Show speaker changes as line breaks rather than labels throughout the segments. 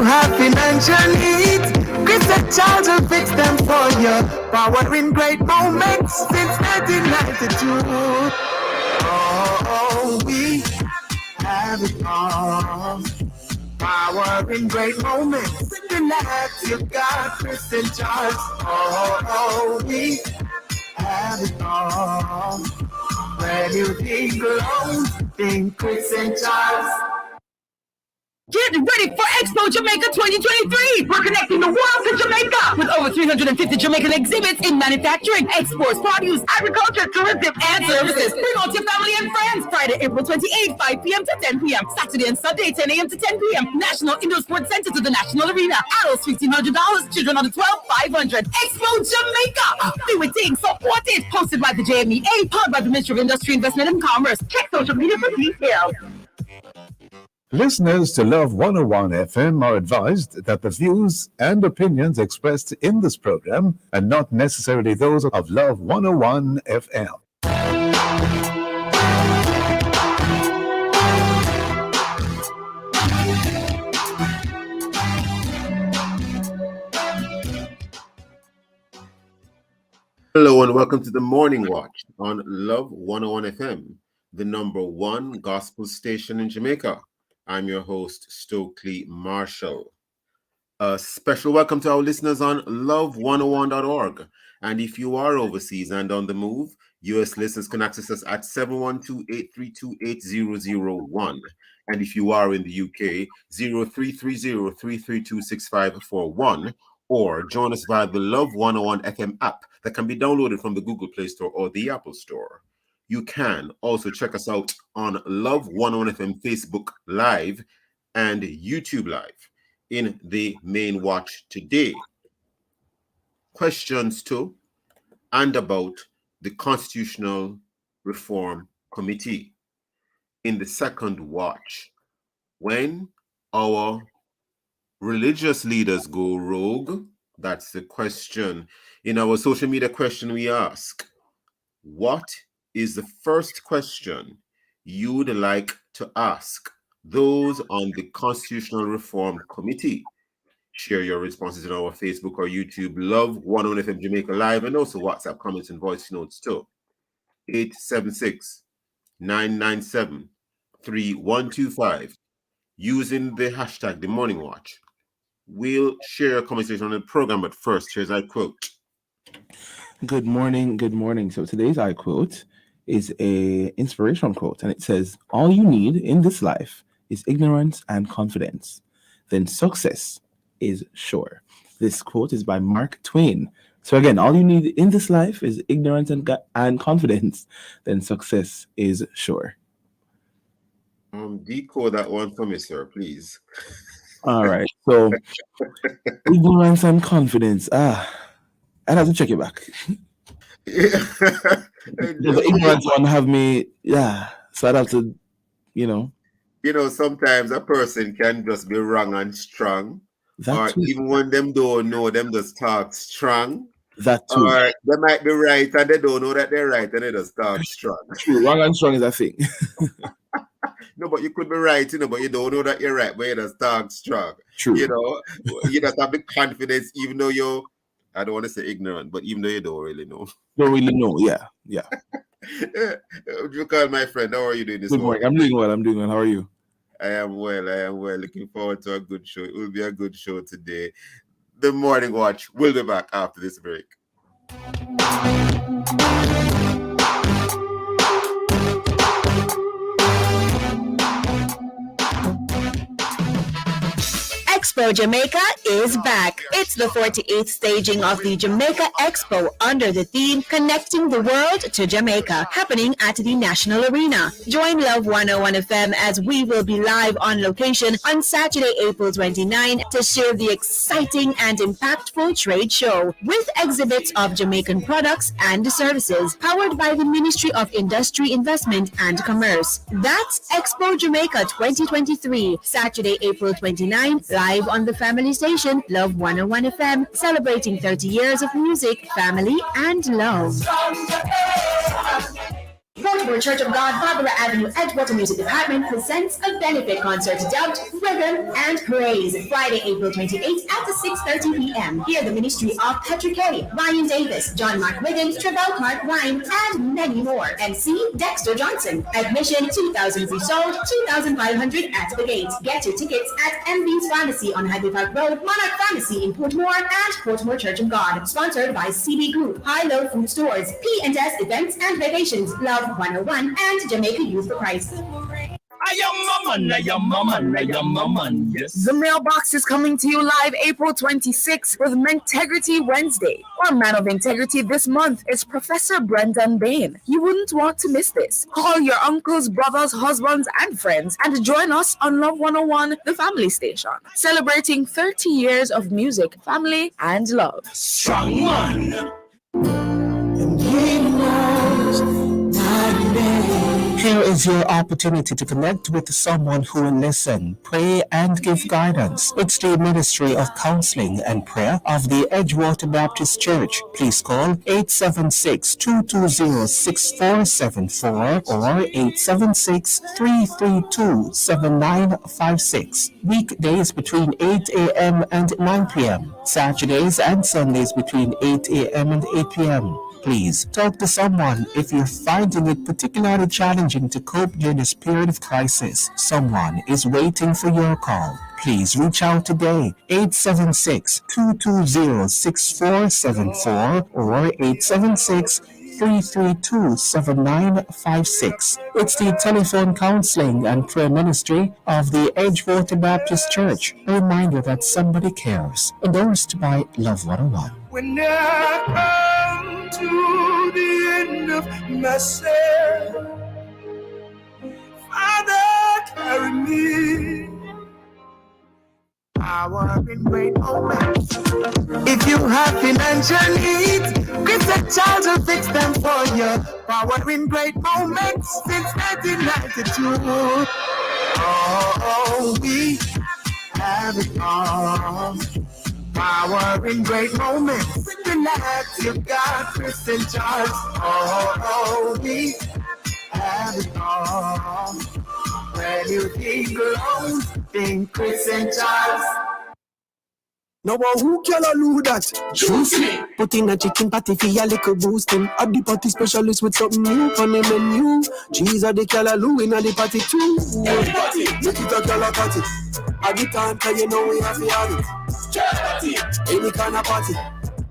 have financial needs, Christian Child will fix them for you. Power in great moments since 1992. Oh, we have it all. Power in great moments. Relax, you got Christian Child. Oh, we have it all. When you think alone, think Christian Child.
Get ready for Expo Jamaica 2023. We're connecting the world to Jamaica with over 350 Jamaican exhibits in manufacturing, exports, produce, agriculture, tourism, and services. Bring out your family and friends. Friday, April 28th, 5 p.m. to 10 p.m. Saturday and Sunday, 10 a.m. to 10 p.m. National Indoor Sports Center to the National Arena. Adults $1,500, children under 12, $500. Expo Jamaica. Do it, thing, support it. Hosted by the JMEA, powered by the Ministry of Industry, Investment and Commerce. Check social media for details.
Listeners to Love 101 FM are advised that the views and opinions expressed in this program are not necessarily those of Love 101 FM.
Hello and welcome to the Morning Watch on Love 101 FM, the number one gospel station in Jamaica. I'm your host, Stokeley Marshall. A special welcome to our listeners on love101.org. And if you are overseas and on the move, US listeners can access us at 712-832-8001. And if you are in the UK, 0330-332-6541. Or join us via the Love 101 FM app that can be downloaded from the Google Play Store or the Apple Store. You can also check us out on Love 101 FM Facebook Live and YouTube Live in the main watch today. Questions to and about the Constitutional Reform Committee. In the second watch, when our religious leaders go rogue, that's the question. In our social media question, we ask, what is the first question you'd like to ask those on the Constitutional Reform Committee? Share your responses in our Facebook or YouTube Love 101 FM Jamaica Live, and also WhatsApp comments and voice notes too. 876-997-3125 using the hashtag The Morning Watch. We'll share a conversation on the program, but first, here's I quote.
Good morning. So today's I quote is a inspirational quote, and it says, all you need in this life is ignorance and confidence. Then success is sure. This quote is by Mark Twain. So again, all you need in this life is ignorance and confidence. Then success is sure.
Decode that one for me, sir, please.
All right. So ignorance and confidence. I'd have to check it back. The ignorance one have me, so I'd have to,
sometimes a person can just be wrong and strong, or
too.
Even when them don't know, them just talk strong.
That too.
Or they might be right and they don't know that they're right and they just talk strong.
True, wrong and strong is a thing.
No, but you could be right, but you don't know that you're right, but you just talk strong.
True.
You just have the confidence, even though I don't want to say ignorant, but even though you don't really know.
Don't really know, yeah.
You call my friend. How are you doing this morning?
I'm doing well. How are you?
I am well. Looking forward to a good show. It will be a good show today. The Morning Watch will be back after this break.
Expo Jamaica is back. It's the 48th staging of the Jamaica Expo under the theme Connecting the World to Jamaica, happening at the National Arena. Join Love 101 FM as we will be live on location on Saturday, April 29 to share the exciting and impactful trade show with exhibits of Jamaican products and services powered by the Ministry of Industry, Investment and Commerce. That's Expo Jamaica 2023, Saturday, April 29, live on the family station Love 101 FM, celebrating 30 years of music, family and love.
For
Baltimore Church of God, Barbara Avenue, Edgewater Music Department presents a benefit concert dubbed Rhythm and Praise, Friday, April 28th at 6:30 p.m. Hear the ministry of Patrick Kelly, Ryan Davis, John Mark Wiggins, Travell Clark Ryan, and many more. MC Dexter Johnson. Admission $2,000 free sold, $2,500 at the gate. Get your tickets at MB's Pharmacy on Highway Park Road, Monarch Pharmacy in Portmore, and Portmore Church of God. Sponsored by CB Group, High Low Food Stores, P&S Events and Vacations, Love 101, and Jamaica Youth for Christ.
Yes. The mailbox is coming to you live April 26th with Mentegrity Wednesday. Our man of integrity this month is Professor Brendan Bain. You wouldn't want to miss this. Call your uncles, brothers, husbands, and friends and join us on Love 101, the family station, celebrating 30 years of music, family, and love.
Strong one. And he knows my name.
Here is your opportunity to connect with someone who will listen, pray, and give guidance. It's the Ministry of Counseling and Prayer of the Edgewater Baptist Church. Please call 876-220-6474 or 876-332-7956. Weekdays between 8 a.m. and 9 p.m. Saturdays and Sundays between 8 a.m. and 8 p.m. Please talk to someone if you're finding it particularly challenging to cope during this period of crisis. Someone is waiting for your call. Please reach out today, 876-220-6474 or 876-332-7956. It's the telephone counseling and prayer ministry of the Edgewater Baptist Church. A reminder that somebody cares. Endorsed by Love 101.
When I come to the end of myself, Father, carry me. Power in great moments. If you have financial needs, give the child to fix them for you. Power in great moments since 1992. Oh, we have it all. Power in great moments. Relax, you got Chris in charge. Oh, we have it all. When you think alone, think Chris in charge.
No one who can do that.
Juicy.
Put in a chicken patty for a little boosting. At the party specialist with something new on the menu. Cheese at the callaloo in the party too.
Everybody,
Make it a cala party. At the time, cause you know we have to have it.
charity.
Any kind of party.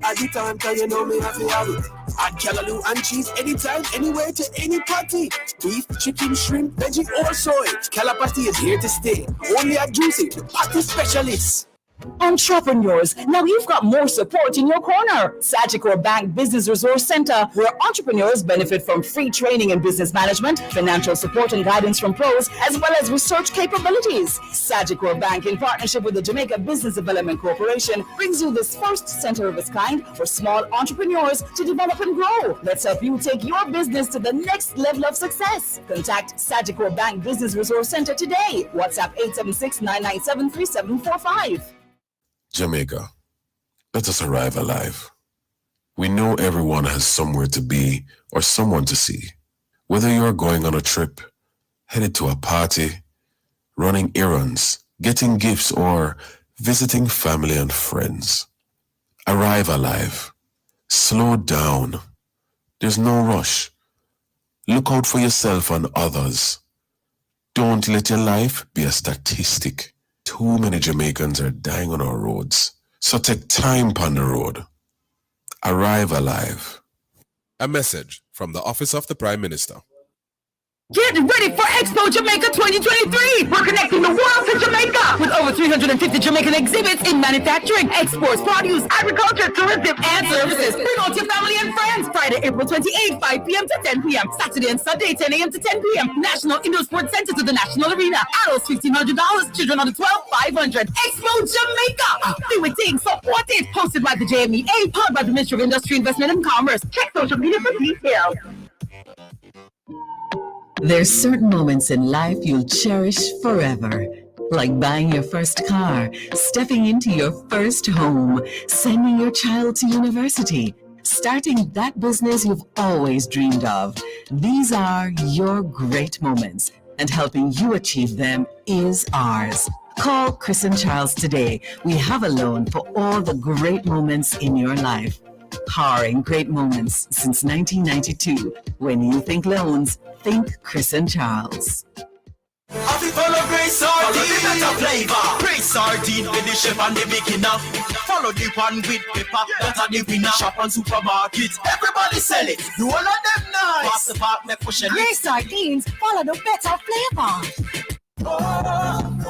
At the time, cause you know me have to have it. Add callaloo and cheese anytime, anywhere to any party. Beef, chicken, shrimp, veggie or soy. Calapati is here to stay. Only at Juicy, the party specialists.
Entrepreneurs, now you've got more support in your corner. Sagicor Bank Business Resource Center, where entrepreneurs benefit from free training in business management, financial support and guidance from pros, as well as research capabilities. Sagicor Bank, in partnership with the Jamaica Business Development Corporation, brings you this first center of its kind for small entrepreneurs to develop and grow. Let's help you take your business to the next level of success. Contact Sagicor Bank Business Resource Center today. WhatsApp 876-997-3745.
Jamaica, let us arrive alive. We know everyone has somewhere to be or someone to see. Whether you're going on a trip, headed to a party, running errands, getting gifts, or visiting family and friends. Arrive alive. Slow down. There's no rush. Look out for yourself and others. Don't let your life be a statistic. Too many Jamaicans are dying on our roads, so take time on the road. Arrive alive.
A message from the Office of the Prime Minister.
Get ready for Expo Jamaica 2023. We're connecting the world to Jamaica with over 350 Jamaican exhibits in manufacturing, exports, produce, agriculture, tourism, and services. Bring out your family and friends. Friday, April 28th, 5 p.m. to 10 p.m. Saturday and Sunday, 10 a.m. to 10 p.m. National Indoor Sports Center to the National Arena. Adults $1,500. Children under 12, $500. Expo Jamaica. Do it, thing, support it. Hosted by the JMEA, powered by the Ministry of Industry, Investment and Commerce. Check social media for details.
There's certain moments in life you'll cherish forever. Like buying your first car, stepping into your first home, sending your child to university, starting that business you've always dreamed of. These are your great moments, and helping you achieve them is ours. Call Chris and Charles today. We have a loan for all the great moments in your life. Powering great moments since 1992. When you think loans, think Chris and Charles.
Follow Grace Sardine, follow the better flavor. Grace Sardine with the chef and the beginner. Follow the one with pepper, that are the winner. Shop on supermarket, everybody sell it. You all of them nice. Pass the park, make push it.
Grace Sardines, follow the better flavor.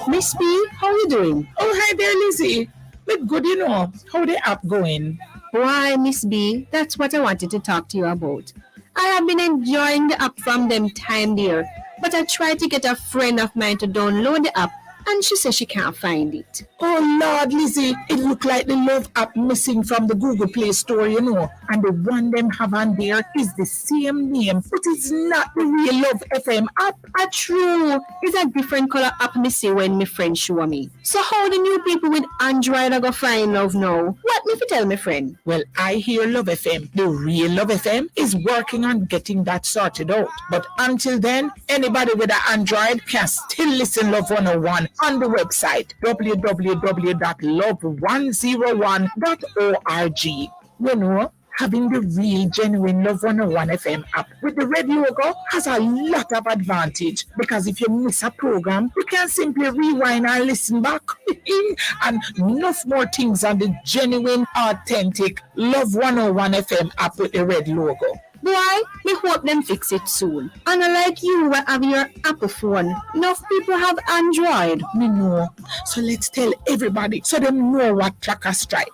Miss B, how are you doing?
Oh, hi there, Lizzie. Look good, you know. How the app going?
Why, Miss B, that's what I wanted to talk to you about. I have been enjoying the app from them time there, but I tried to get a friend of mine to download the app, and she says she can't find it.
Oh, Lord, Lizzie, it look like the Love app missing from the Google Play Store, you know. And the one them have on there is the same name, but it's not the real Love FM app.
True. It's a different color app me see when my friend show me. So how the new people with Android are going to find Love now? What me fi tell my friend?
Well, I hear Love FM, the real Love FM, is working on getting that sorted out. But until then, anybody with an Android can still listen Love 101 on the website www.love101.org. You know, having the real genuine Love 101 FM app with the red logo has a lot of advantage, because if you miss a program, you can simply rewind and listen back. And enough more things on the genuine, authentic Love 101 FM app with the red logo.
Boy, me hope them fix it soon. And unlike you who have your Apple phone, enough people have Android.
Me know. So let's tell everybody so they know what clock strike.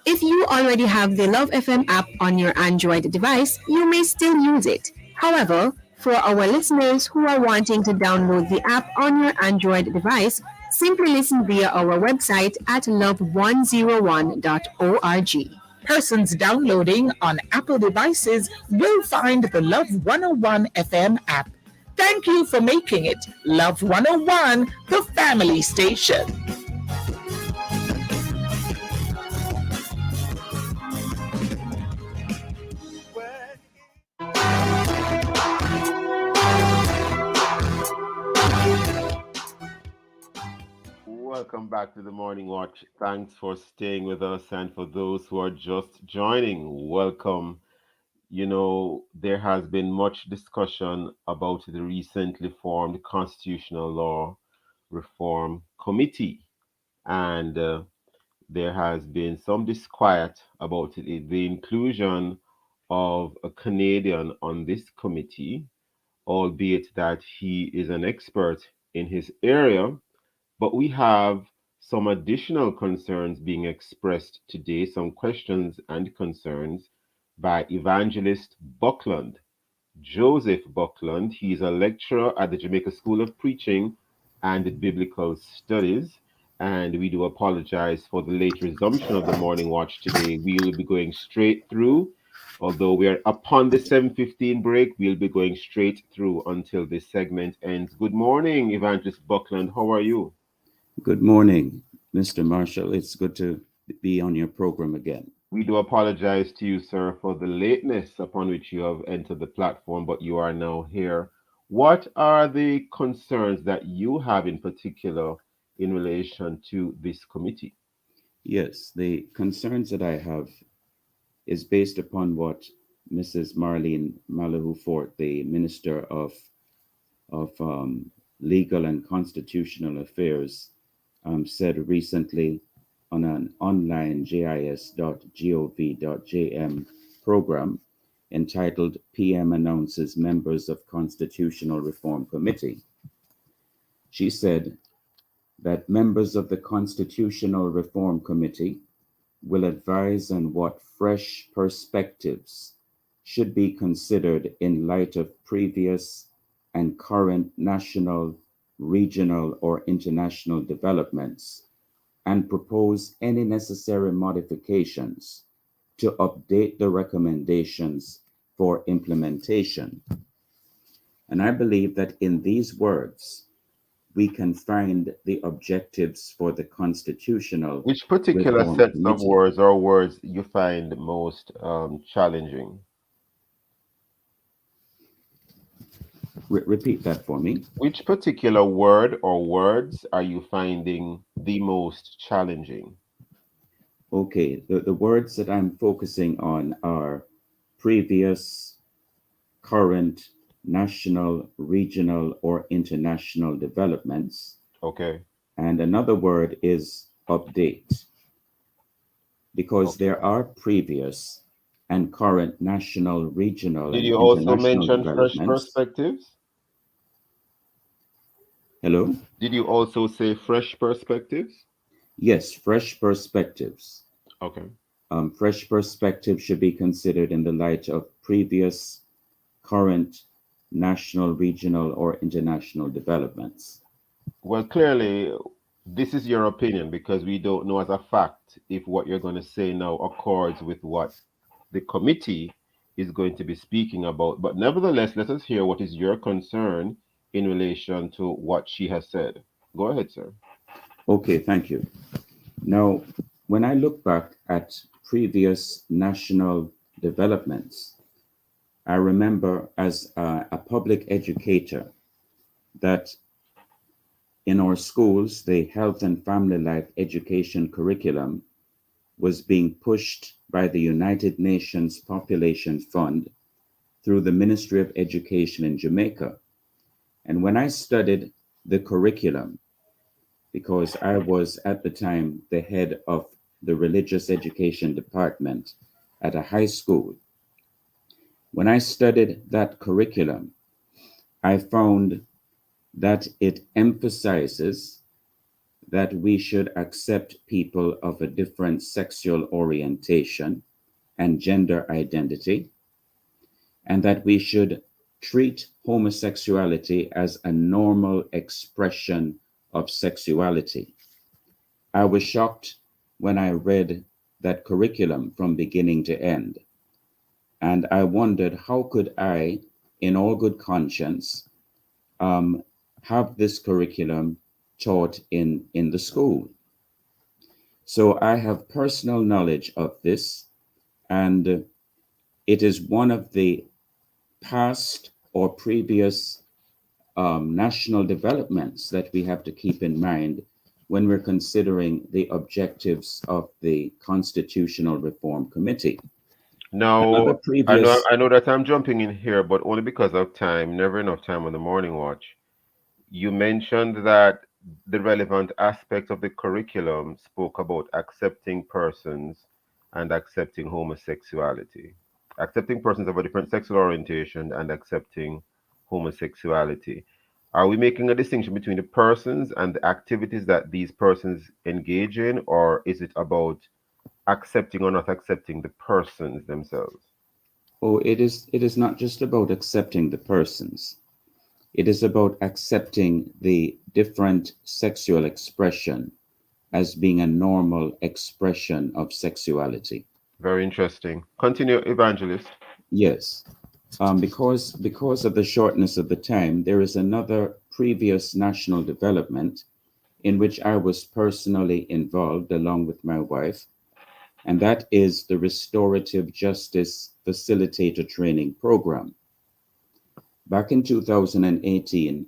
If you already have the Love FM app on your Android device, you may still use it. However, for our listeners who are wanting to download the app on your Android device, simply listen via our website at love101.org.
Persons downloading on Apple devices will find the Love 101 FM app. Thank you for making it Love 101, the family station.
Welcome back to the Morning Watch. Thanks for staying with us, and for those who are just joining, welcome. You know, there has been much discussion about the recently formed Constitutional Law Reform Committee, and there has been some disquiet about the inclusion of a Canadian on this committee, albeit that he is an expert in his area. But we have some additional concerns being expressed today, some questions and concerns by Evangelist Buckland, Joseph Buckland. He's a lecturer at the Jamaica School of Preaching and Biblical Studies. And we do apologize for the late resumption of the Morning Watch today. We will be going straight through. Although we are upon the 7:15 break, we'll be going straight through until this segment ends. Good morning, Evangelist Buckland. How are you?
Good morning, Mr. Marshall. It's good to be on your program again.
We do apologize to you, sir, for the lateness upon which you have entered the platform, but you are now here. What are the concerns that you have in particular in relation to this committee?
Yes, the concerns that I have is based upon what Mrs. Marlene Malahou-Fort, the Minister of Legal and Constitutional Affairs, said recently on an online gis.gov.jm program entitled PM Announces Members of Constitutional Reform Committee. She said that members of the Constitutional Reform Committee will advise on what fresh perspectives should be considered in light of previous and current national, regional, or international developments, and propose any necessary modifications to update the recommendations for implementation. And I believe that in these words, we can find the objectives for the constitutional.
Which particular sets of words or words you find most challenging?
Repeat that for me.
Which particular word or words are you finding the most challenging?
Okay, the words that I'm focusing on are previous, current, national, regional, or international developments.
Okay.
And another word is update, because there are previous and current national, regional,
Did
and
you also
international
mention fresh
developments.
perspectives?
Hello?
Did you also say fresh perspectives?
Yes, fresh perspectives.
Okay.
Fresh perspectives should be considered in the light of previous, current, national, regional, or international developments.
Well, clearly, this is your opinion because we don't know as a fact if what you're going to say now accords with what the committee is going to be speaking about. But nevertheless, let us hear what is your concern in relation to what she has said. Go ahead, sir.
Okay, thank you. Now, when I look back at previous national developments, I remember as a public educator that in our schools, the health and family life education curriculum was being pushed by the United Nations Population Fund through the Ministry of Education in Jamaica. And when I studied the curriculum, because I was at the time the head of the religious education department at a high school, when I studied that curriculum, I found that it emphasizes that we should accept people of a different sexual orientation and gender identity, and that we should treat homosexuality as a normal expression of sexuality. I was shocked when I read that curriculum from beginning to end. And I wondered, how could I, in all good conscience, have this curriculum taught in the school? So I have personal knowledge of this, and it is one of the past or previous national developments that we have to keep in mind when we're considering the objectives of the Constitutional Reform Committee.
Now, I know that I'm jumping in here, but only because of time, never enough time on the morning watch. You mentioned that the relevant aspects of the curriculum spoke about accepting persons and accepting homosexuality, accepting persons of a different sexual orientation and accepting homosexuality. Are we making a distinction between the persons and the activities that these persons engage in, or is it about accepting or not accepting the persons themselves?
Oh, it is not just about accepting the persons. It is about accepting the different sexual expression as being a normal expression of sexuality.
Very interesting. Continue, Evangelist.
Yes. Because of the shortness of the time, there is another previous national development in which I was personally involved along with my wife, and that is the Restorative Justice Facilitator Training Program. Back in 2018,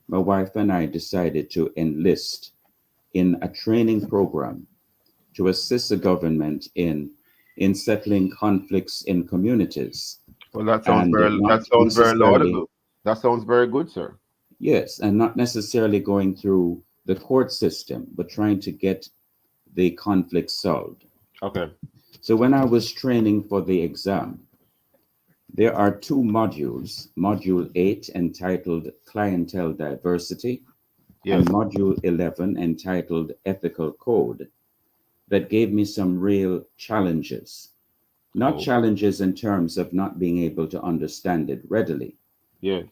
my wife and I decided to enlist in a training program to assist the government in settling conflicts in communities.
Well, that sounds very laudable. That sounds very good, sir.
Yes, and not necessarily going through the court system, but trying to get the conflict solved.
Okay.
So when I was training for the exam, there are two modules, Module 8 entitled Clientele Diversity,
yes,
and Module 11 entitled Ethical Code, that gave me some real challenges. Not challenges in terms of not being able to understand it readily,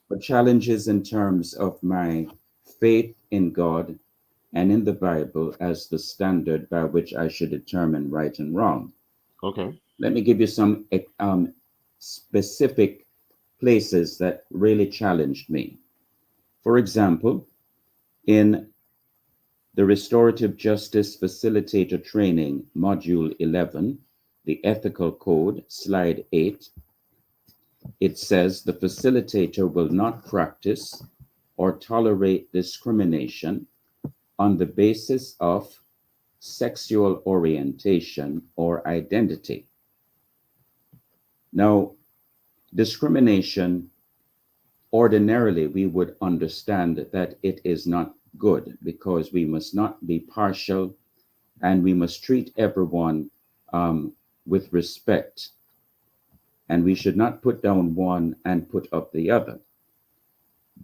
but challenges in terms of my faith in God and in the Bible as the standard by which I should determine right and wrong.
Okay.
Let me give you some specific places that really challenged me. For example, in the Restorative Justice Facilitator Training, Module 11, the Ethical Code, Slide 8, It says the facilitator will not practice or tolerate discrimination on the basis of sexual orientation or identity. Now, discrimination, ordinarily we would understand that it is not good because we must not be partial and we must treat everyone with respect. And we should not put down one and put up the other.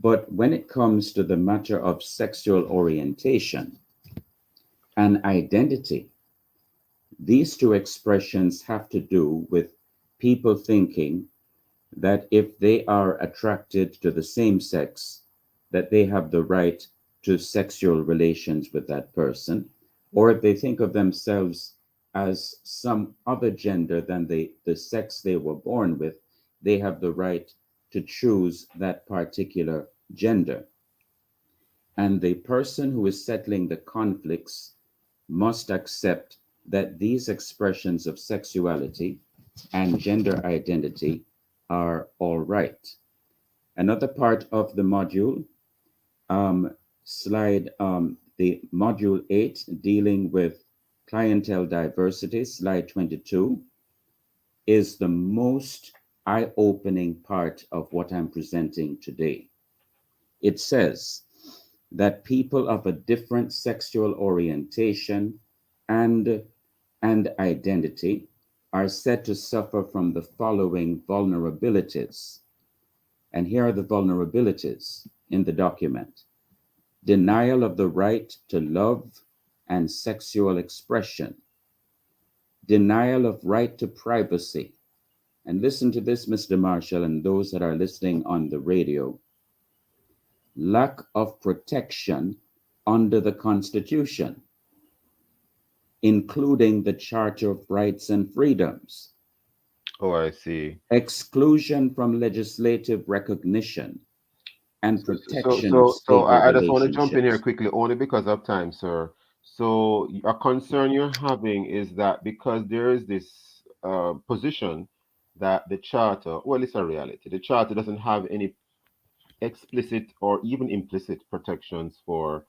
But when it comes to the matter of sexual orientation and identity, these two expressions have to do with people thinking that if they are attracted to the same sex, that they have the right to sexual relations with that person, or if they think of themselves as some other gender than the sex they were born with, they have the right to choose that particular gender. And the person who is settling the conflicts must accept that these expressions of sexuality and gender identity are all right. Another part of the module, the module 8, dealing with clientele diversity, slide 22, is the most eye-opening part of what I'm presenting today. It says that people of a different sexual orientation and identity are said to suffer from the following vulnerabilities. And here are the vulnerabilities in the document: denial of the right to love and sexual expression, denial of right to privacy. And listen to this, Mr. Marshall, and those that are listening on the radio. Lack of protection under the Constitution, including the Charter of Rights and Freedoms.
Oh, I see.
Exclusion from legislative recognition and protection of
So
stable
I just want to jump in here
relationships.
quickly, only because of time, sir. So a concern you're having is that because there is this position that the charter, well, it's a reality. The charter doesn't have any explicit or even implicit protections for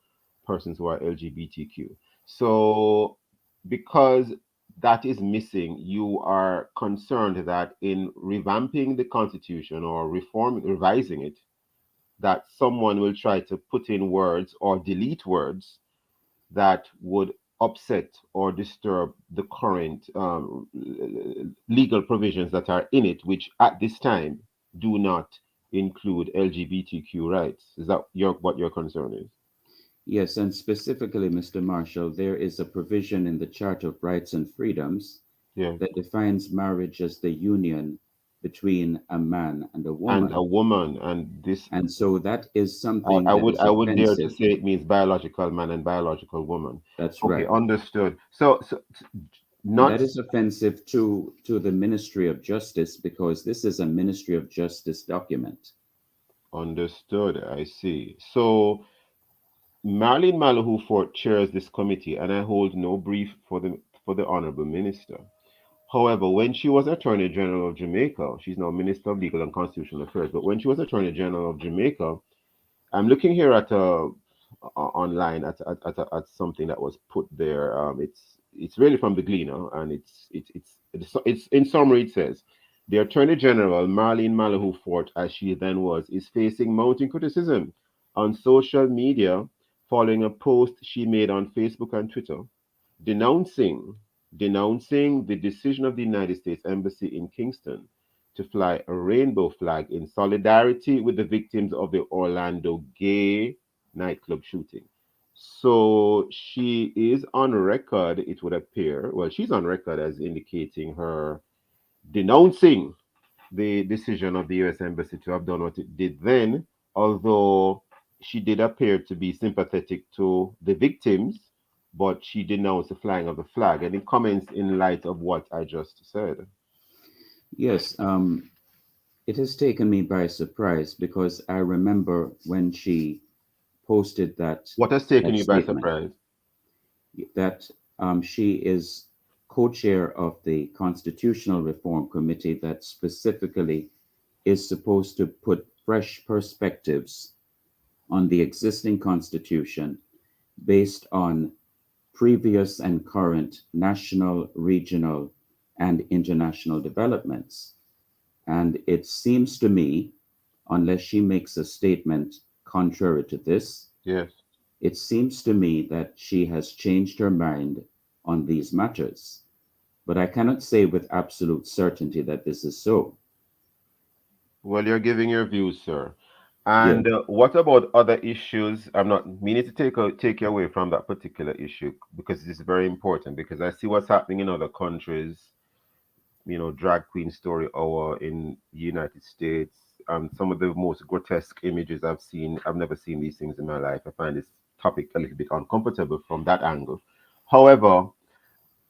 persons who are LGBTQ. So, because that is missing, you are concerned that in revamping the Constitution or revising it, that someone will try to put in words or delete words that would upset or disturb the current legal provisions that are in it, which at this time do not include LGBTQ rights. Is that what your concern is?
Yes, and specifically, Mr. Marshall, there is a provision in the Charter of Rights and Freedoms that defines marriage as the union between a man and a woman. And so that is something
I
that
would
is
I would dare to
offensive.
say it means biological man and biological woman.
That's
Okay,
right.
understood. So
And that is offensive to the Ministry of Justice because this is a Ministry of Justice document.
Understood. I see. So Marlene Malahoo Fort chairs this committee, and I hold no brief for the Honorable Minister. However, when she was Attorney General of Jamaica, she's now Minister of Legal and Constitutional Affairs, but when she was Attorney General of Jamaica, I'm looking here at online at something that was put there. It's really from the Gleaner, and it's in summary. It says the Attorney General Marlene Malahoo Fort, as she then was, is facing mounting criticism on social media following a post she made on Facebook and Twitter denouncing the decision of the United States Embassy in Kingston to fly a rainbow flag in solidarity with the victims of the Orlando gay nightclub shooting. So she is on record, it would appear. Well, she's on record as indicating her denouncing the decision of the US Embassy to have done what it did then, although she did appear to be sympathetic to the victims, but she denounced the flying of the flag. And it comments in light of what I just said.
Yes, it has taken me by surprise because I remember when she posted that.
What has taken you by
statement,
surprise?
That she is co-chair of the Constitutional Reform Committee that specifically is supposed to put fresh perspectives on the existing constitution based on previous and current national, regional, and international developments. And it seems to me, unless she makes a statement contrary to this,
Yes.
it seems to me that she has changed her mind on these matters. But I cannot say with absolute certainty that this is so.
Well, you're giving your views, sir.
Yeah.
And what about other issues? I'm not meaning to take you away from that particular issue because this is very important, because I see what's happening in other countries. You know, drag queen story hour in the United States. Some of the most grotesque images I've seen. I've never seen these things in my life. I find this topic a little bit uncomfortable from that angle. However,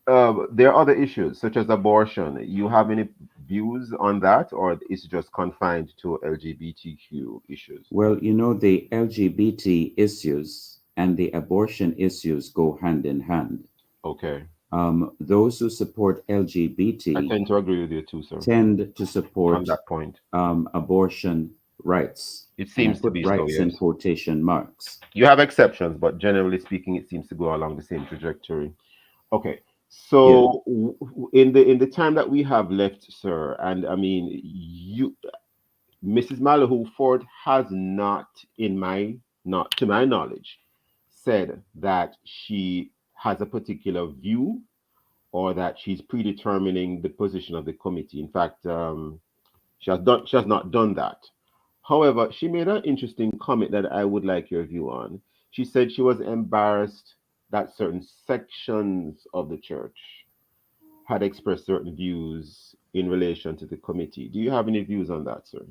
there are other issues such as abortion. You have any views on that, or is it just confined to LGBTQ issues?
Well, you know, the LGBT issues and the abortion issues go hand in hand.
Okay.
Those who support
I
LGBT
tend to agree with you too, sir,
tend to
on
support
that point.
abortion rights.
It
And I
seems to
put
be so,
rights in
yes.
quotation marks.
You have exceptions, but generally speaking, it seems to go along the same trajectory. Okay.
Yeah.
So in the time that we have left, sir, and I mean, Mrs. Malahoo Ford has not to my knowledge, said that she has a particular view or that she's predetermining the position of the committee. In fact, she has not done that. However, she made an interesting comment that I would like your view on. She said she was embarrassed that certain sections of the church had expressed certain views in relation to the committee. Do you have any views on that, sir?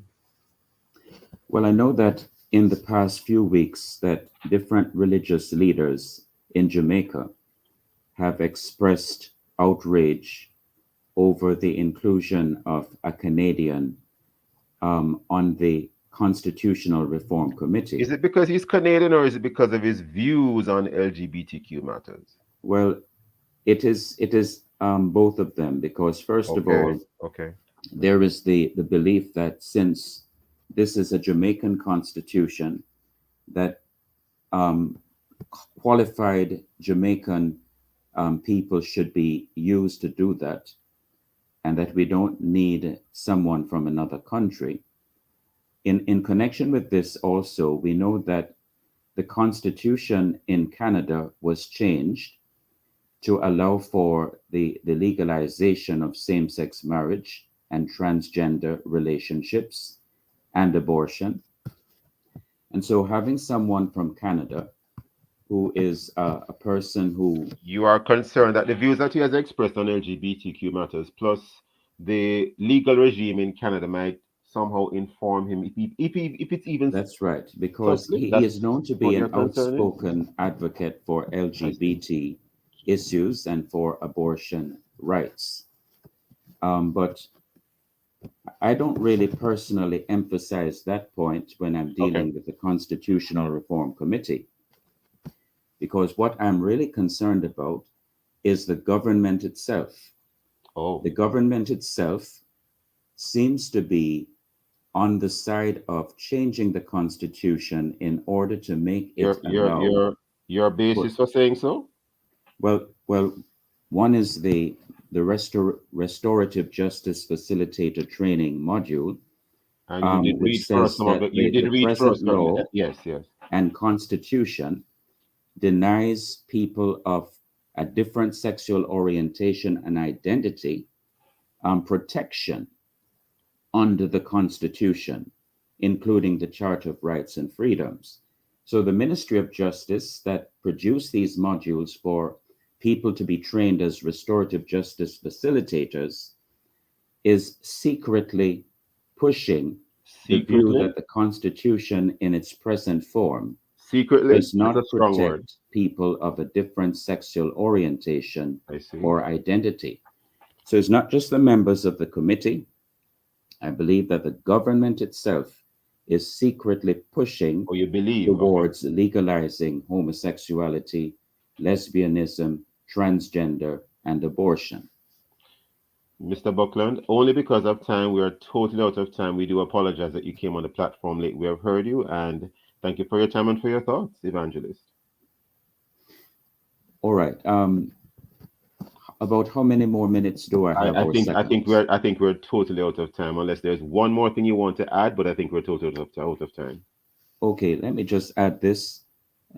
Well, I know that in the past few weeks that different religious leaders in Jamaica have expressed outrage over the inclusion of a Canadian on the Constitutional Reform Committee.
Is it because he's Canadian or is it because of his views on LGBTQ matters?
Well, it is both of them, because first of all, there is the belief that since this is a Jamaican constitution, that qualified Jamaican people should be used to do that, and that we don't need someone from another country. In connection with this also, we know that the constitution in Canada was changed to allow for the legalization of same-sex marriage and transgender relationships and abortion. And so having someone from Canada who is a person who...
You are concerned that the views that he has expressed on LGBTQ matters, plus the legal regime in Canada, might somehow inform him if it's even...
That's right, because he is known to be an outspoken advocate for LGBT issues and for abortion rights. But I don't really personally emphasize that point when I'm dealing with the Constitutional Reform Committee, because what I'm really concerned about is the government itself. The government itself seems to be on the side of changing the Constitution in order to make it
your basis for saying so?
Well, one is the Restorative Justice Facilitator Training module,
and you did read
says
some of
that
it. You did read
present law
yes,
and Constitution denies people of a different sexual orientation and identity protection under the Constitution, including the Charter of Rights and Freedoms. So the Ministry of Justice that produced these modules for people to be trained as restorative justice facilitators is secretly pushing the view that the Constitution in its present form does not protect people of a different sexual orientation or identity. So it's not just the members of the committee. I believe that the government itself is secretly pushing towards legalizing homosexuality, lesbianism, transgender, and abortion.
Mr. Buckland, only because of time. We are totally out of time. We do apologize that you came on the platform late. We have heard you, and thank you for your time and for your thoughts, Evangelist.
All right. About how many more minutes do I have?
I think we're totally out of time, unless there's one more thing you want to add, but I think we're totally out of time.
Okay, let me just add this.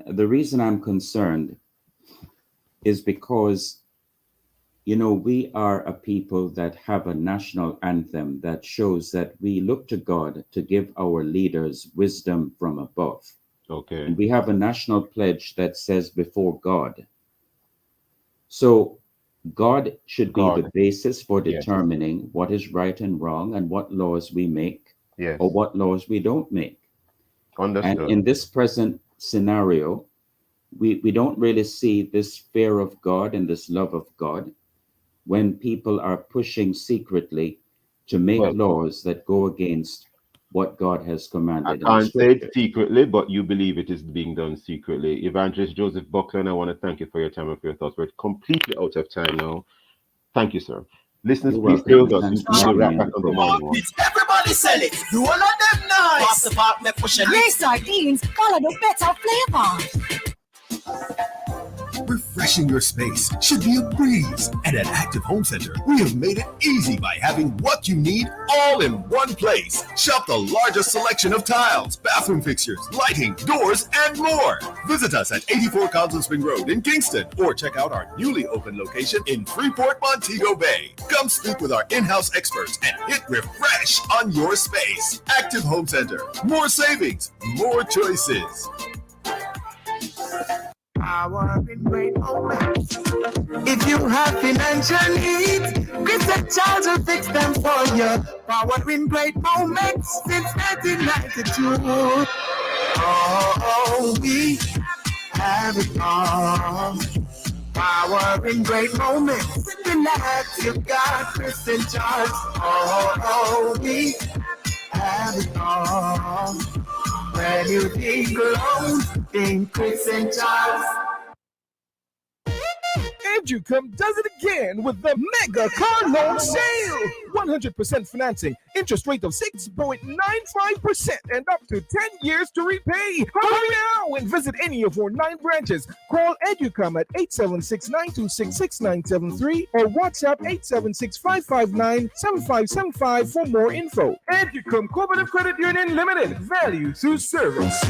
The reason I'm concerned is because, you know, we are a people that have a national anthem that shows that we look to God to give our leaders wisdom from above.
Okay.
And we have a national pledge that says before God. So God should be the basis for determining what is right and wrong and what laws we make or what laws we don't make.
Understood.
And in this present scenario, we don't really see this fear of God and this love of God when people are pushing secretly to make laws that go against what God has commanded.
I can't say it secretly, but you believe it is being done secretly. Evangelist Joseph Buckland, I want to thank you for your time and for your thoughts. We're completely out of time now. Thank you, sir. Listeners, please stay with us. We will wrap back on the morning one.
Everybody sell it. You all of them nice. Pass the park, me push it.
Great sardines, follow the better flavor.
Refreshing your space should be a breeze. And at Active Home Center, we have made it easy by having what you need all in one place. Shop the largest selection of tiles, bathroom fixtures, lighting, doors, and more. Visit us at 84 Council Spring Road in Kingston, or check out our newly opened location in Freeport, Montego Bay. Come speak with our in-house experts and hit refresh on your space. Active Home Center. More savings, more choices.
Power in great moments. If you have financial needs, Christian Charles will fix them for you. Power in great moments since 1992. Oh, we have it all. Power in great moments. Relax, you got Christian Charles. Oh, we have it all. When you think alone, think Christian Charles.
Educome does it again with the mega car loan sale. 100% financing, interest rate of 6.95% and up to 10 years to repay. Hurry now and visit any of our 9 branches. Call Educome at 876-926-6973 or WhatsApp 876-559-7575 for more info. Educome Cooperative Credit Union Limited. Value through service.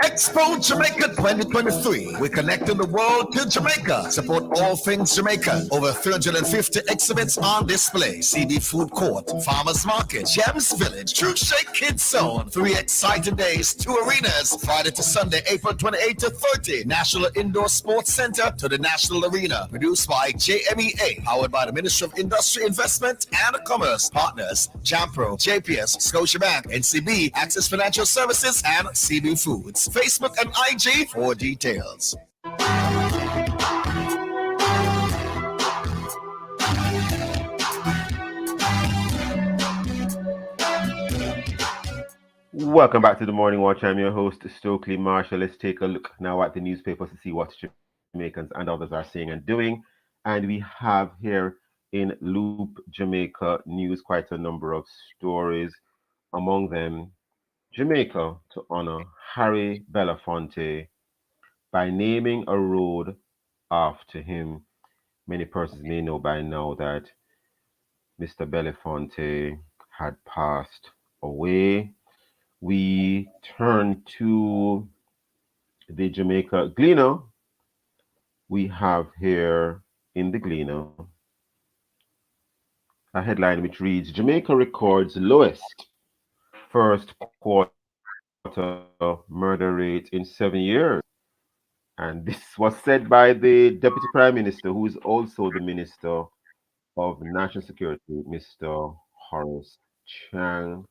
Expo Jamaica 2023. We're connecting the world to Jamaica. Support all things Jamaica. Over 350 exhibits on display. CB Food Court, Farmers Market, Gems Village, True Shake Kids Zone. 3 exciting days, 2 arenas. Friday to Sunday, April 28 to 30. National Indoor Sports Center to the National Arena. Produced by JMEA. Powered by the Ministry of Industry, Investment and Commerce. Partners, Jampro, JPS, Scotiabank, NCB, Access Financial Services, and CB Foods. Facebook and IG for details.
Welcome back to the Morning Watch. I'm your host, Stokeley Marshall. Let's take a look now at the newspapers to see what Jamaicans and others are saying and doing. And we have here in Loop Jamaica News quite a number of stories. Among them, Jamaica to honor Harry Belafonte by naming a road after him. Many persons may know by now that Mr. Belafonte had passed away. We turn to the Jamaica Gleaner. We have here in the Gleaner a headline which reads, Jamaica records lowest first quarter murder rate in 7 years. And this was said by the Deputy Prime Minister, who is also the Minister of National Security, Mr. Horace Chang.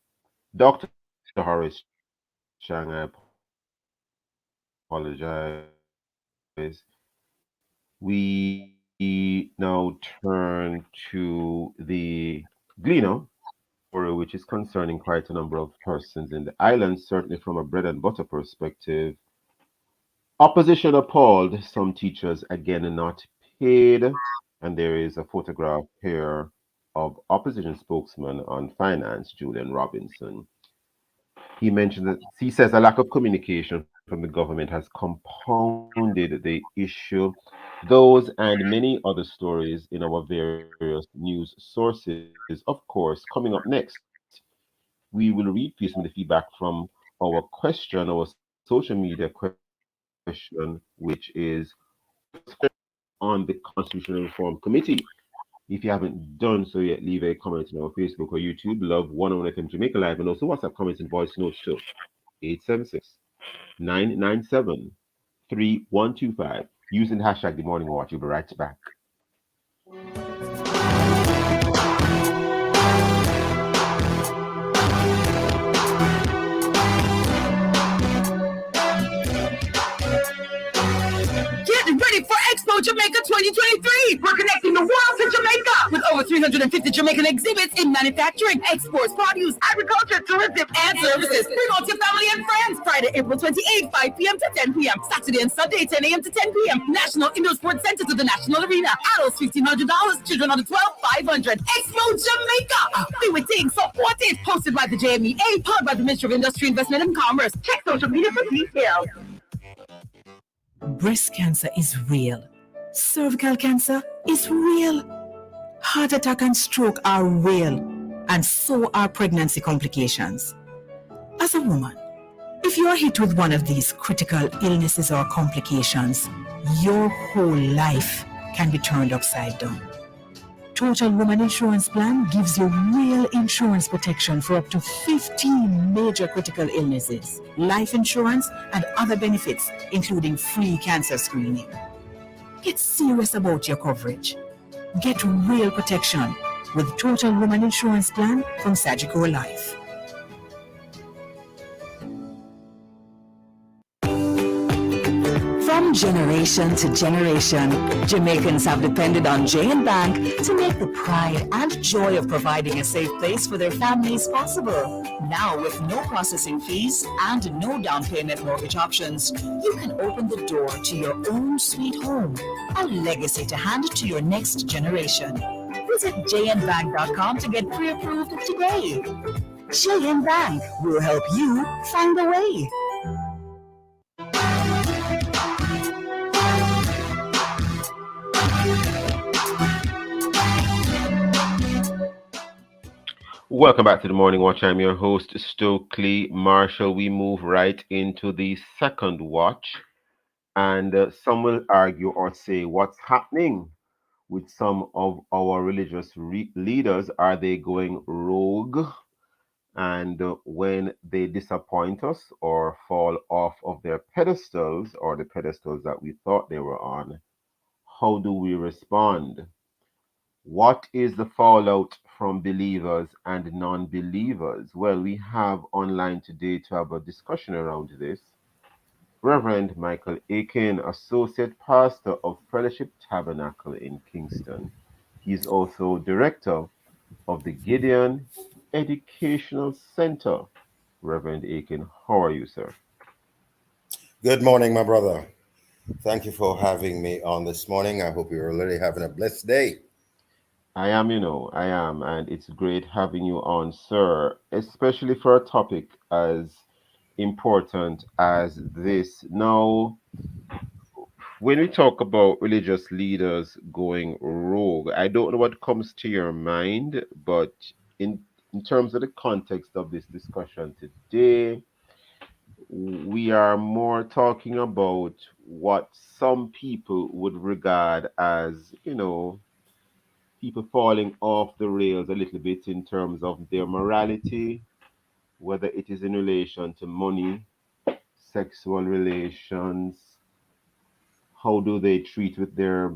Dr. Horace Chang, I apologize. We now turn to the Gleaner, which is concerning quite a number of persons in the island, certainly from a bread and butter perspective. Opposition appalled, some teachers again not paid. And there is a photograph here of opposition spokesman on finance, Julian Robinson. He mentioned that he says a lack of communication from the government has compounded the issue. Those and many other stories in our various news sources. Of course, coming up next, we will read through some of the feedback from our question, our social media question, which is what's on the Constitutional Reform Committee? If you haven't done so yet, leave a comment on our Facebook or YouTube. Love 101 FM Jamaica Live, and also WhatsApp comments and voice notes too. 876-997-3125. Using the hashtag The Morning Watch. We'll be right back.
Get ready for Expo Jamaica 2023. We're connecting the world to Jamaica with over 350 Jamaican exhibits in manufacturing, exports, produce, agriculture, tourism, and services. Bring out your family and friends. Friday, April 28th, 5 p.m. to 10 p.m. Saturday and Sunday, 10 a.m. to 10 p.m. National Indoor Sports Center to the National Arena. Adults $1,500, children under 12, $500. Expo Jamaica. Be with things supported. Hosted by the JMEA, powered by the Ministry of Industry, Investment and Commerce. Check social media for details.
Breast cancer is real. Cervical cancer is real. Heart attack and stroke are real. And so are pregnancy complications. As a woman, if you are hit with one of these critical illnesses or complications, your whole life can be turned upside down. Total Woman Insurance Plan gives you real insurance protection for up to 15 major critical illnesses, life insurance, and other benefits, including free cancer screening. Get serious about your coverage. Get real protection with Total Woman Insurance Plan from Sagicor Life. From generation to generation, Jamaicans have depended on J&B Bank to make the pride and joy of providing a safe place for their families possible. Now, with no processing fees and no down payment mortgage options, you can open the door to your own sweet home, a legacy to hand to your next generation. Visit jnbank.com to get pre-approved today. J&B Bank will help you find a way.
Welcome back to the Morning Watch. I'm your host, Stokeley Marshall. We move right into the second watch. And some will argue or say, what's happening with some of our religious leaders? Are they going rogue? And when they disappoint us or fall off of their pedestals or the pedestals that we thought they were on, how do we respond? What is the fallout from believers and non-believers? Well, we have online today to have a discussion around this. Reverend Michael Aiken, Associate Pastor of Fellowship Tabernacle in Kingston. He's also Director of the Gideon Educational Center. Reverend Aiken, how are you, sir?
Good morning, my brother. Thank you for having me on this morning. I hope you're already having a blessed day.
I am, and it's great having you on, sir, especially for a topic as important as this. Now, when we talk about religious leaders going rogue, I don't know what comes to your mind, but in terms of the context of this discussion today, we are more talking about what some people would regard as, people falling off the rails a little bit in terms of their morality, whether it is in relation to money, sexual relations, how do they treat with their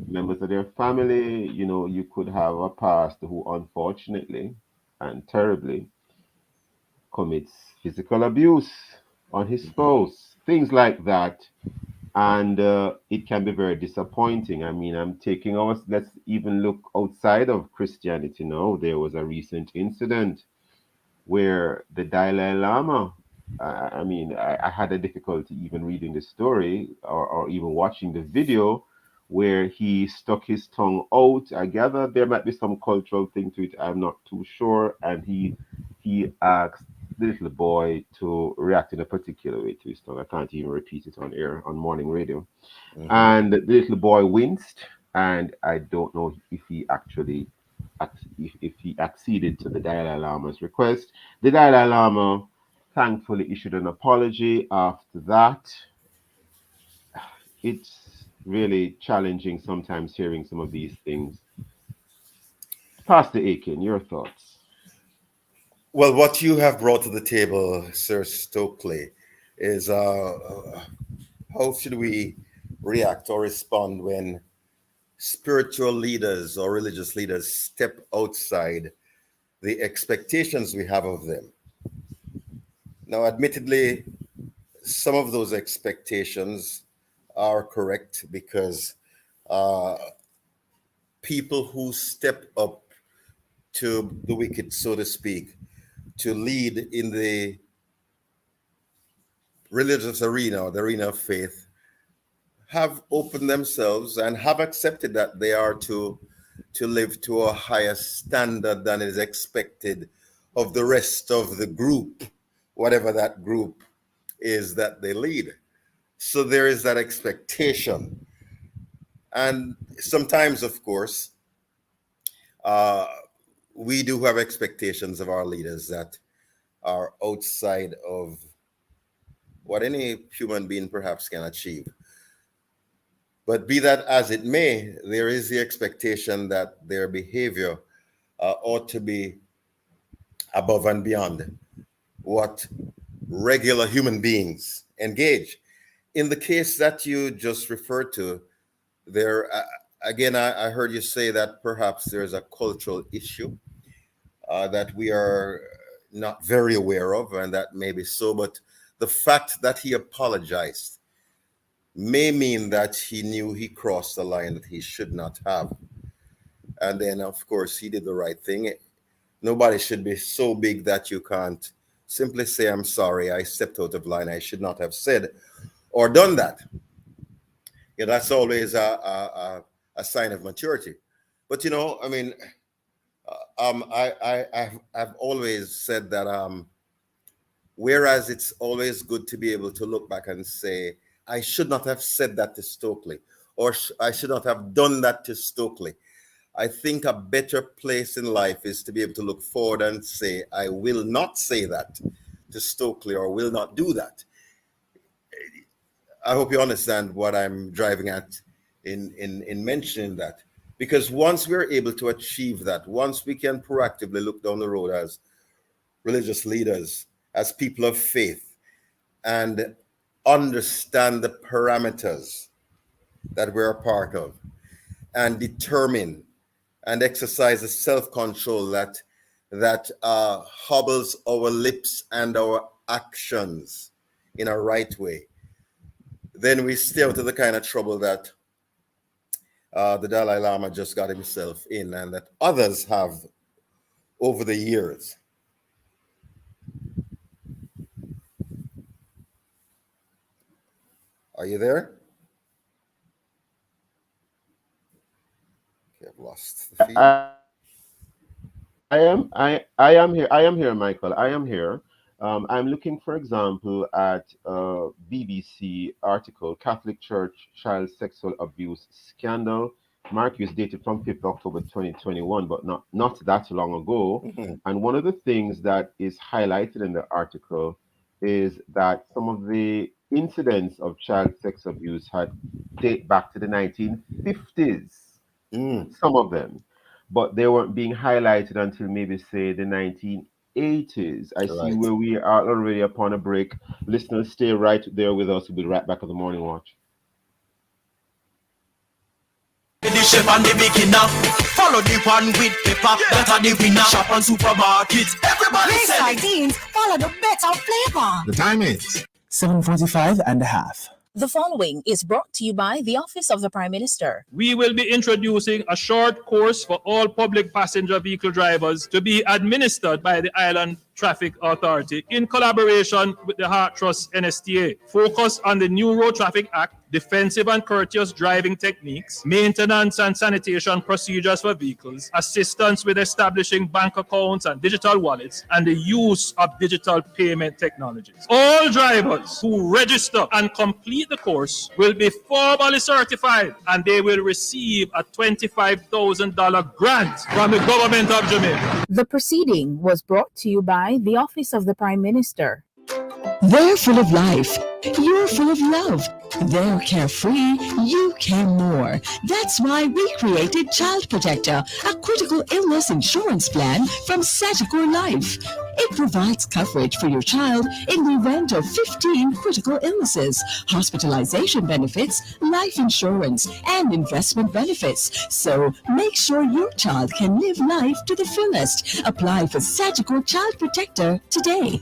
members of their family. You could have a pastor who unfortunately and terribly commits physical abuse on his spouse, things like that. And it can be very disappointing. I mean, let's even look outside of Christianity now. There was a recent incident where the Dalai Lama, I had a difficulty even reading the story or even watching the video, where he stuck his tongue out. I gather there might be some cultural thing to it. I'm not too sure. And he asked the little boy to react in a particular way to his tongue. I can't even repeat it on air on morning radio. And the little boy winced, and I don't know if he actually if he acceded to the Dalai Lama's request. The Dalai Lama thankfully issued an apology after that. It's really challenging sometimes hearing some of these things. Pastor Aiken, your thoughts?
Well, what you have brought to the table, Sir Stokeley, is how should we react or respond when spiritual leaders or religious leaders step outside the expectations we have of them? Now, admittedly, some of those expectations are correct because people who step up to the wicked, so to speak, to lead in the religious arena or the arena of faith, have opened themselves and have accepted that they are to live to a higher standard than is expected of the rest of the group, whatever that group is that they lead. So there is that expectation. And sometimes, of course, we do have expectations of our leaders that are outside of what any human being perhaps can achieve. But be that as it may, there is the expectation that their behavior ought to be above and beyond what regular human beings engage. In the case that you just referred to, there again, I heard you say that perhaps there's a cultural issue that we are not very aware of, and that may be so, but the fact that he apologized may mean that he knew he crossed the line that he should not have. And then, of course, he did the right thing. Nobody should be so big that you can't simply say, I'm sorry, I stepped out of line. I should not have said or done that. Yeah, that's always a sign of maturity. But, you know, I mean, I've always said that whereas it's always good to be able to look back and say, I should not have said that to Stokeley, or I should not have done that to Stokeley. I think a better place in life is to be able to look forward and say, I will not say that to Stokeley, or will not do that. I hope you understand what I'm driving at in mentioning that. Because once we're able to achieve that, once we can proactively look down the road as religious leaders, as people of faith, and understand the parameters that we're a part of, and determine and exercise the self-control that hobbles our lips and our actions in a right way, then we stay out of the kind of trouble that the Dalai Lama just got himself in, and that others have over the years. Are you there? Okay, I've lost the feed.
I am here. I am here, Michael. I am here. I'm looking, for example, at a BBC article, Catholic Church Child Sexual Abuse Scandal. Mark is dated from 5th October 2021, but not that long ago.
Mm-hmm.
And one of the things that is highlighted in the article is that some of the incidents of child sex abuse date back to the 1950s, some of them, but they weren't being highlighted until maybe, say, the 1980s. I see where we are already upon a break. Listeners, stay right there with us. We'll be right back on the Morning Watch.
The chef and the beginner, follow the one with pepper, better the winner. Shop on supermarkets, everybody selling
sardines, follow the better flavor.
The time is
7:45 and a half.
The following is brought to you by the Office of the Prime Minister.
We will be introducing a short course for all public passenger vehicle drivers to be administered by the Island Traffic Authority, in collaboration with the Heart Trust NSTA, focus on the new Road Traffic Act, defensive and courteous driving techniques, maintenance and sanitation procedures for vehicles, assistance with establishing bank accounts and digital wallets, and the use of digital payment technologies. All drivers who register and complete the course will be formally certified, and they will receive a $25,000 grant from the government of Jamaica.
The proceeding was brought to you by the Office of the Prime Minister.
They're full of life. You're full of love. They're carefree. You care more. That's why we created Child Protector, a critical illness insurance plan from Sagicor Life. It provides coverage for your child in the event of 15 critical illnesses, hospitalization benefits, life insurance, and investment benefits. So make sure your child can live life to the fullest. Apply for Sagicor Child Protector today.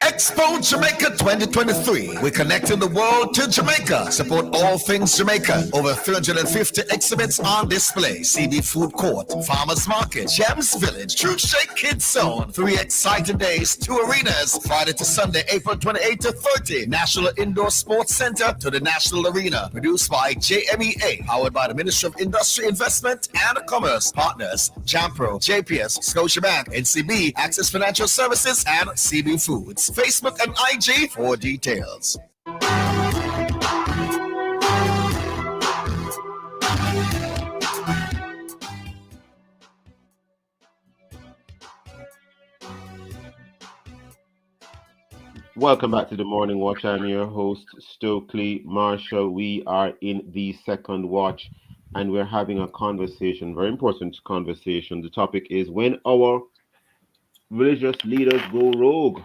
Expo Jamaica 2023. We're connecting the world to Jamaica. Support all things Jamaica. Over 350 exhibits on display. CB Food Court, Farmers Market, Gems Village, Truth Shake Kids Zone. 3 exciting days, 2 arenas. Friday to Sunday, April 28 to 30. National Indoor Sports Center to the National Arena. Produced by JMEA. Powered by the Ministry of Industry, Investment and Commerce. Partners, Jampro, JPS, Scotiabank, NCB, Access Financial Services, and CB Foods. Facebook and IG for details.
Welcome back to the Morning Watch. I'm your host, Stokeley Marshall. We are in the second watch and we're having a conversation, very important conversation. The topic is when our religious leaders go rogue.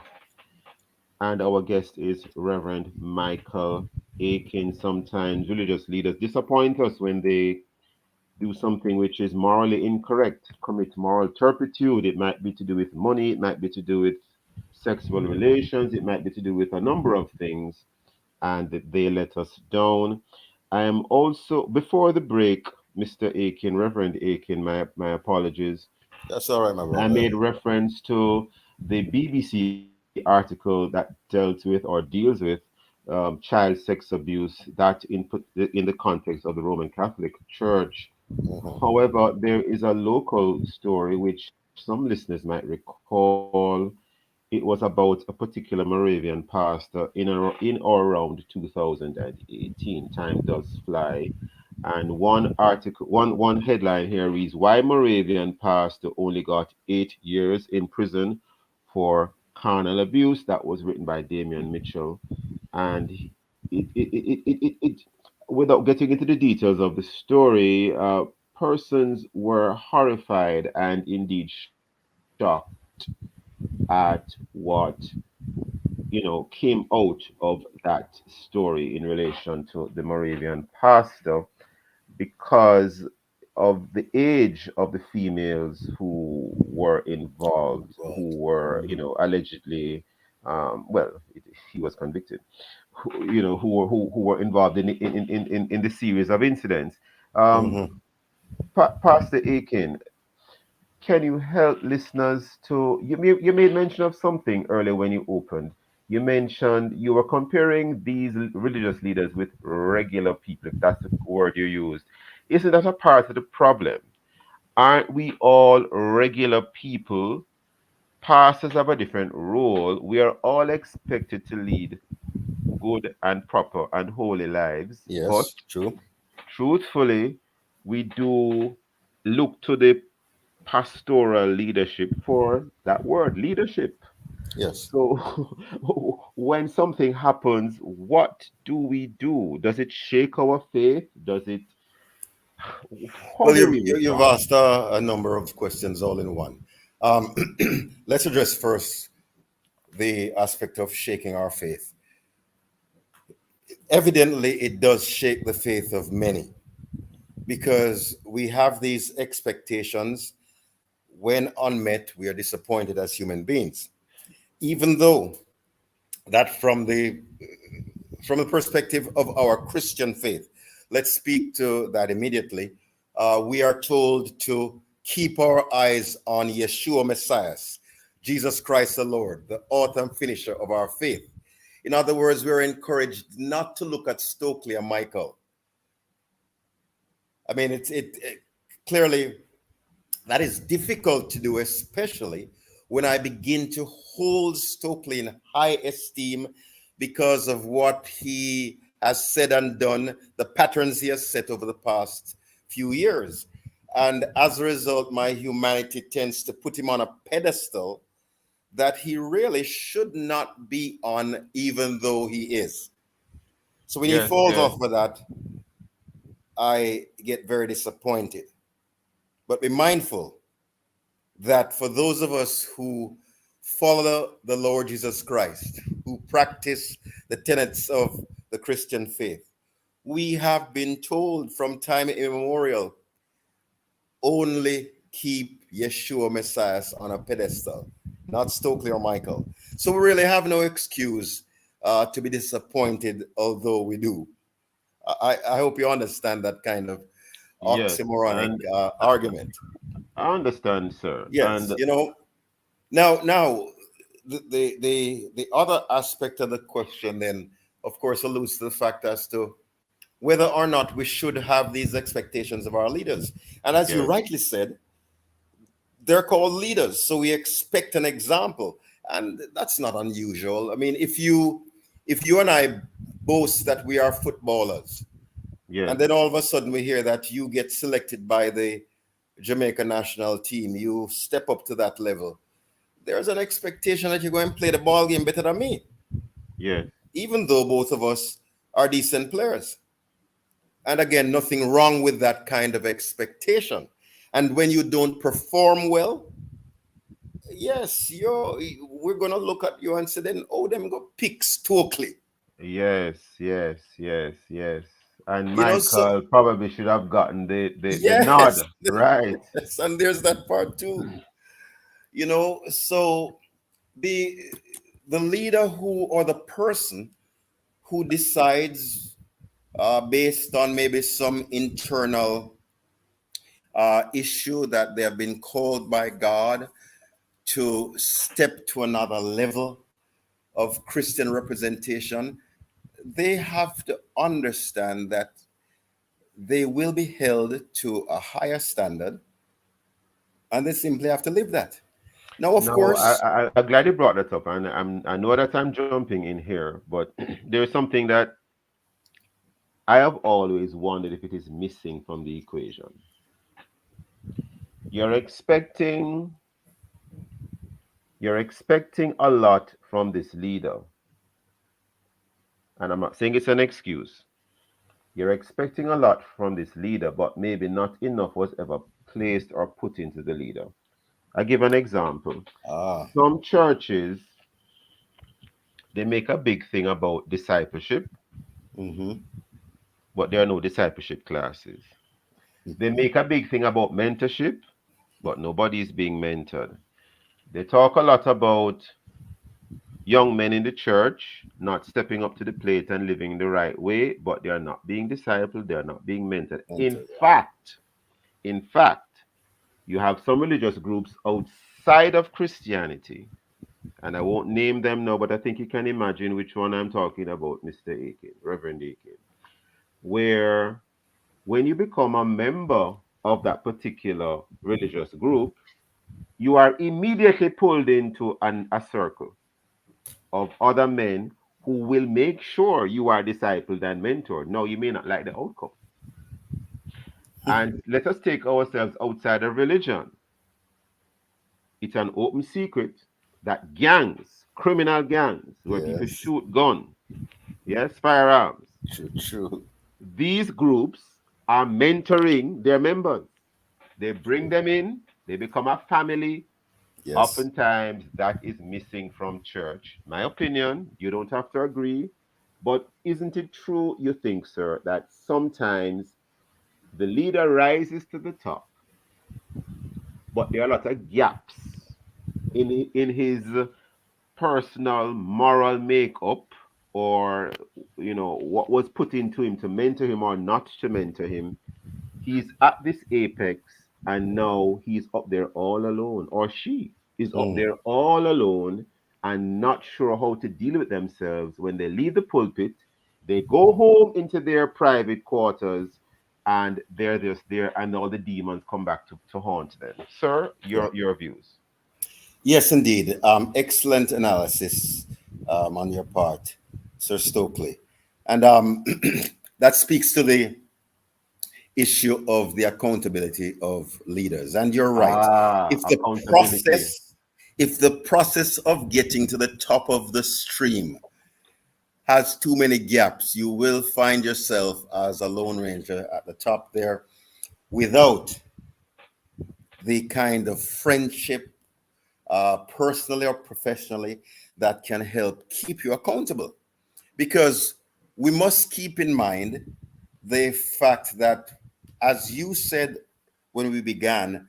And our guest is Reverend Michael Aiken. Sometimes religious leaders disappoint us when they do something which is morally incorrect, commit moral turpitude. It might be to do with money, it might be to do with sexual relations, it might be to do with a number of things, and they let us down. I am also, before the break, Mr. Aiken, Reverend Aiken, my apologies.
That's all right, my brother.
I made reference to the BBC article that dealt with or deals with child sex abuse, that in the context of the Roman Catholic Church. However, there is a local story which some listeners might recall. It was about a particular Moravian pastor in or around 2018. Time does fly. And one headline here reads, "Why Moravian pastor only got 8 years in prison for carnal abuse." That was written by Damian Mitchell. And it without getting into the details of the story, persons were horrified and indeed shocked at what came out of that story in relation to the Moravian pastor, because of the age of the females who were involved, who were, allegedly, he was convicted, who were involved in the series of incidents. Pastor Aiken, can you help listeners to, you made mention of something earlier when you opened. You mentioned you were comparing these religious leaders with regular people, if that's the word you used. Isn't that a part of the problem? Aren't we all regular people? Pastors have a different role. We are all expected to lead good and proper and holy lives.
Yes,
but
true.
Truthfully, we do look to the pastoral leadership for that word, leadership.
Yes.
So when something happens, what do we do? Does it shake our faith? Does it?
Well, you've asked a number of questions all in one. Let's address first the aspect of shaking our faith. Evidently, it does shake the faith of many, because we have these expectations. When unmet, we are disappointed as human beings. Even though that from the perspective of our Christian faith, let's speak to that immediately. We are told to keep our eyes on Yeshua Messiah, Jesus Christ the Lord, the author and finisher of our faith. In other words, we're encouraged not to look at Stokeley and Michael. I mean, it clearly that is difficult to do, especially when I begin to hold Stokeley in high esteem because of what he has said and done, the patterns he has set over the past few years. And as a result, my humanity tends to put him on a pedestal that he really should not be on, even though he is. So when he falls off of that, I get very disappointed. But be mindful that for those of us who follow the Lord Jesus Christ, who practice the tenets of the Christian faith, we have been told from time immemorial, only keep Yeshua Messiah on a pedestal, not Stokeley or Michael. So we really have no excuse to be disappointed, although we do. I hope you understand that kind of oxymoronic argument.
I understand, sir.
Yes,
And
you know, now the other aspect of the question then, of course, alludes to the fact as to whether or not we should have these expectations of our leaders. And as you rightly said, they're called leaders, so we expect an example, and that's not unusual. I mean, if you and I boast that we are footballers, and then all of a sudden we hear that you get selected by the Jamaica national team, you step up to that level, there's an expectation that you're going to play the ball game better than me. Even though both of us are decent players. And again, nothing wrong with that kind of expectation. And when you don't perform well, yes, we're going to look at you and say, then, them go pick Stokeley.
Yes. And Michael probably should have gotten the nod, right?
Yes, and there's that part too. You know, so the leader or the person who decides based on maybe some internal issue that they have been called by God to step to another level of Christian representation, they have to understand that they will be held to a higher standard, and they simply have to live that. Now, of course,
I'm glad you brought that up, and I know that I'm jumping in here, but there's something that I have always wondered if it is missing from the equation. You're expecting a lot from this leader, and I'm not saying it's an excuse. You're expecting a lot from this leader, but maybe not enough was ever placed or put into the leader. I give an example. Some churches, they make a big thing about discipleship, but there are no discipleship classes. They make a big thing about mentorship, but nobody is being mentored. They talk a lot about young men in the church not stepping up to the plate and living the right way, but they are not being discipled, they are not being mentored. In fact, you have some religious groups outside of Christianity, and I won't name them now, but I think you can imagine which one I'm talking about, Mr. Aiken, Reverend Aiken, where when you become a member of that particular religious group, you are immediately pulled into a circle of other men who will make sure you are discipled and mentored. Now, you may not like the outcome. And let us take ourselves outside of religion. It's an open secret that gangs, criminal gangs, where people shoot guns, firearms.
True.
These groups are mentoring their members. They bring them in, they become a family. Oftentimes, that is missing from church. My opinion, you don't have to agree, but isn't it true, you think, sir, that sometimes the leader rises to the top, but there are a lot of gaps in his personal moral makeup, or what was put into him to mentor him or not to mentor him? He's at this apex, and now he's up there all alone, or she. is up there all alone and not sure how to deal with themselves. When they leave the pulpit, they go home into their private quarters and they're just there, and all the demons come back to haunt them. Sir, your views.
Yes, indeed. Excellent analysis on your part, Sir Stokeley. And that speaks to the issue of the accountability of leaders. And you're right. If the process of getting to the top of the stream has too many gaps, you will find yourself as a Lone Ranger at the top there without the kind of friendship, personally or professionally, that can help keep you accountable. Because we must keep in mind the fact that, as you said when we began,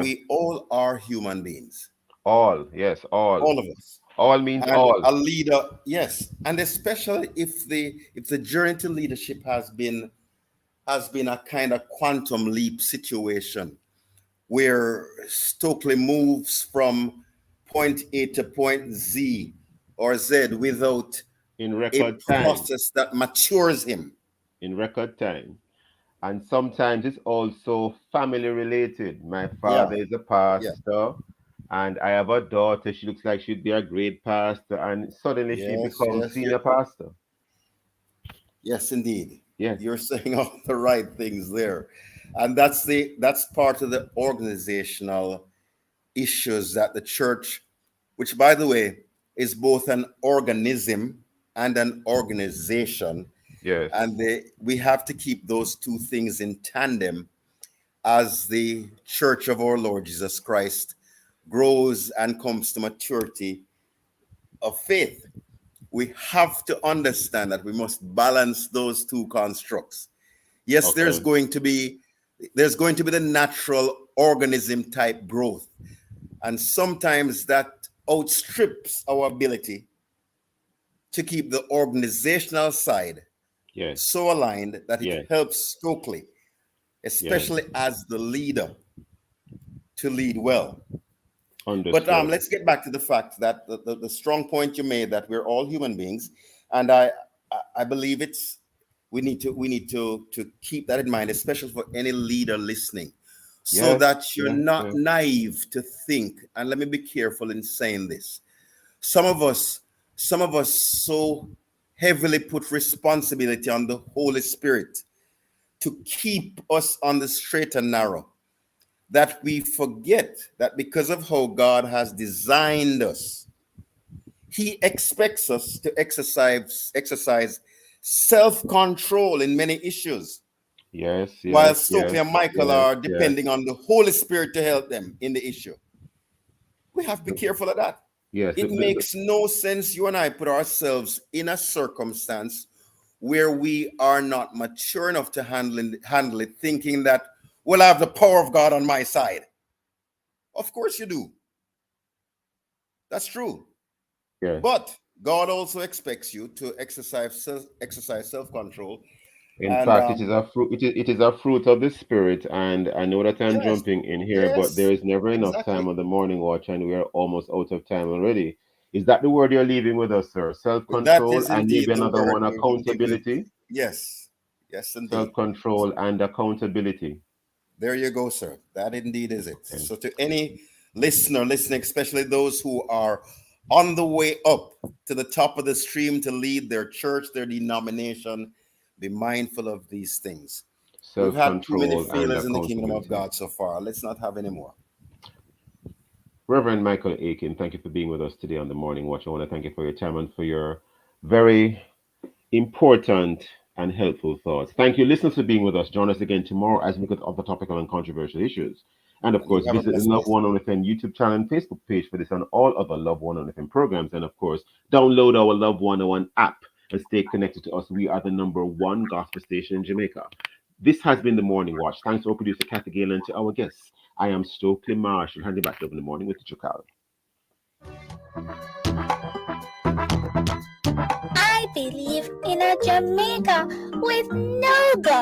we all are human beings.
All, yes, all.
All of us.
All means
and
all.
A leader, yes, and especially if the journey to leadership has been a kind of quantum leap situation, where Stokeley moves from point A to point Z or Z without a process that matures him.
In record time. And sometimes it's also family related. My father is a pastor, and I have a daughter. She looks like she'd be a great pastor, and suddenly she becomes senior pastor.
Yes, indeed.
Yes.
You're saying all the right things there. And that's part of the organizational issues that the church, which by the way is both an organism and an organization.
Yes.
And we have to keep those two things in tandem as the Church of our Lord Jesus Christ grows and comes to maturity of faith. We have to understand that we must balance those two constructs. Yes, there's going to be the natural organism type growth. And sometimes that outstrips our ability to keep the organizational side so aligned that it helps Stokeley, especially as the leader, to lead well.
Understood.
But let's get back to the fact that the strong point you made, that we're all human beings, and I believe we need to keep that in mind, especially for any leader listening, so that you're not naive to think. And let me be careful in saying this. Some of us so heavily put responsibility on the Holy Spirit to keep us on the straight and narrow, that we forget that because of how God has designed us, He expects us to exercise self-control in many issues.
Yes.
While Stokeley and Michael are depending on the Holy Spirit to help them in the issue. We have to be careful of that.
Yes.
It makes no sense you and I put ourselves in a circumstance where we are not mature enough to handle it, thinking that, well, I have the power of God on my side. Of course you do. That's true.
Yeah.
But God also expects you to exercise self-control.
In fact, it is a fruit of the Spirit, and I know that I'm jumping in here, but there is never enough time on the morning watch, and we are almost out of time already. Is that the word you're leaving with us, sir? Self-control and maybe another one, accountability?
Yes, indeed.
Self-control and accountability.
There you go, sir. That indeed is it. Okay. So to any listener listening, especially those who are on the way up to the top of the stream to lead their church, their denomination, be mindful of these things. We've had too many failures in the kingdom of God so far. Let's not have any more.
Reverend Michael Aiken, thank you for being with us today on the Morning Watch. I want to thank you for your time and for your very important and helpful thoughts. Thank you, listeners, for being with us. Join us again tomorrow as we look at other topical and controversial issues. And of course, visit the Love 101 FM YouTube channel and Facebook page for this and all other Love 101 FM programs. And of course, download our Love 101 app and stay connected to us. We are the #1 gospel station in Jamaica. This has been the Morning Watch. Thanks to our producer, Kathy Gale, and to our guests. I am Stokeley Marshall. Hand you back over in the morning with the Chukal.
I believe in a Jamaica with no gun.